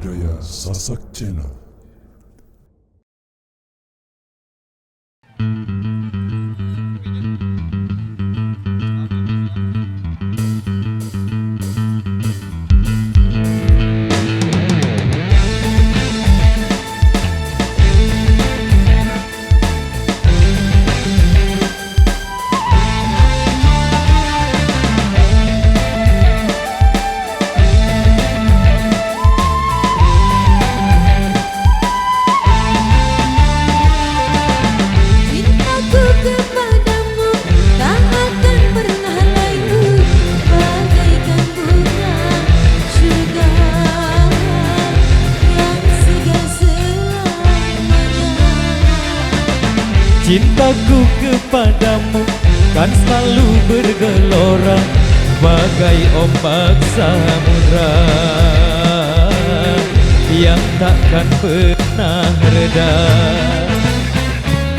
Budaya Sasak Channel. Cintaku kepadamu kan selalu bergelora bagai ombak samudra yang takkan pernah reda.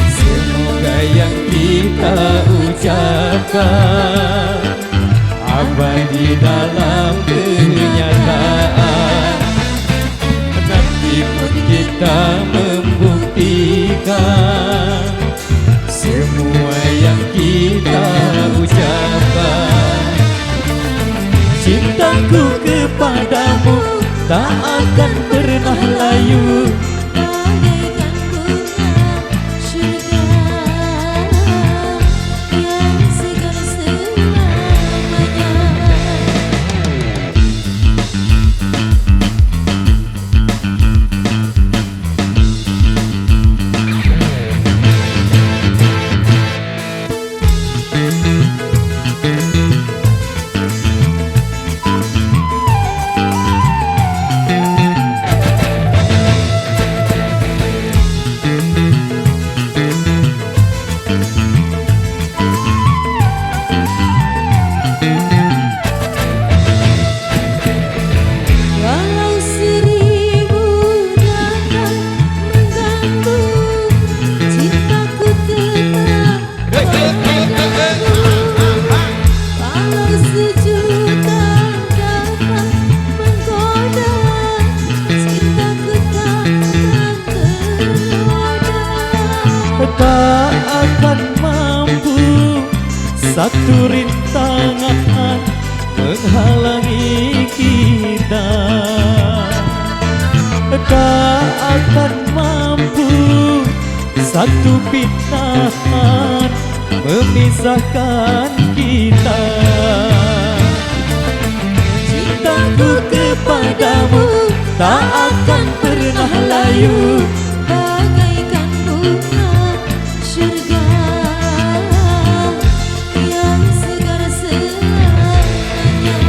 Semoga yang kita ucapkan abadi dalam kenyataan. Nanti pun kita membuktikan semua yang kita ucapkan. Cintaku kepadamu tak akan pernah layu bagaikan bunga syurga yang segar selamanya. Walau seribu datang mengganggu, cintaku tetap padamu. Walau sejuta dapat menggoda, cintaku takkan ternoda. tak akan mampu satu rintangan menghalangi kita. Tak akan mampu satu fitnah memisahkan kita. Cintaku kepadamu tak akan pernah layu Bagaikan bunga syurga yang segar selamanya.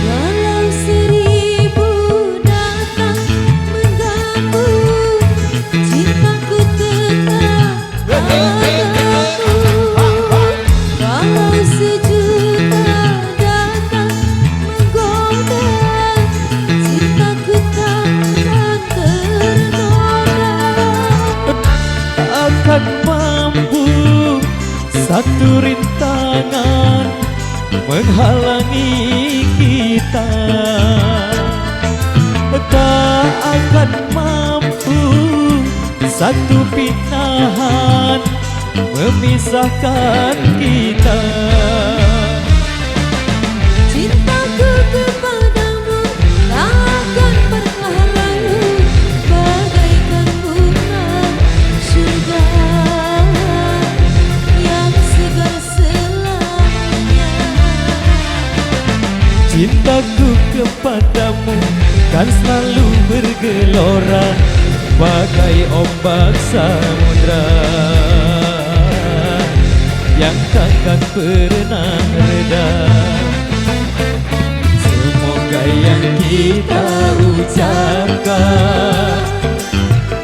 Walau seribu datang mengganggu, cintaku tetap padamu. Walau sejuta datang menggoda, cintaku takkan ternoda. akan mampu satu rintangan menghalangi kita. Tak akan mampu satu fitnah memisahkan kita. Cintaku kepadamu tak akan pernah layu bagaikan bunga syurga yang segar selamanya. Cintaku kepadamu kan selalu bergelora bagai ombak samudra yang takkan pernah reda. kita ucapkan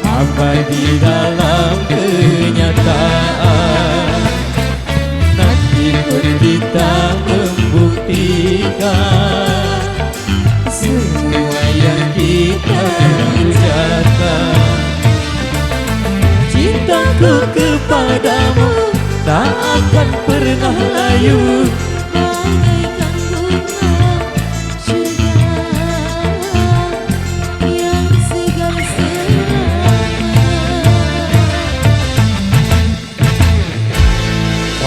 abadi dalam kenyataan. Nanti pun kita membuktikan semua yang kita ucapkan. Cintaku kepadamu tak akan pernah layu, Bagaikan bunga segar yang segar selama.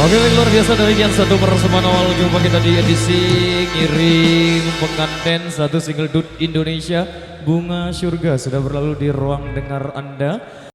Oke, baik, luar biasa demikian satu persembahan awal jumpa kita di edisi ngiring pengantin satu single Dut Indonesia Bunga Surga sudah berlalu di ruang dengar Anda.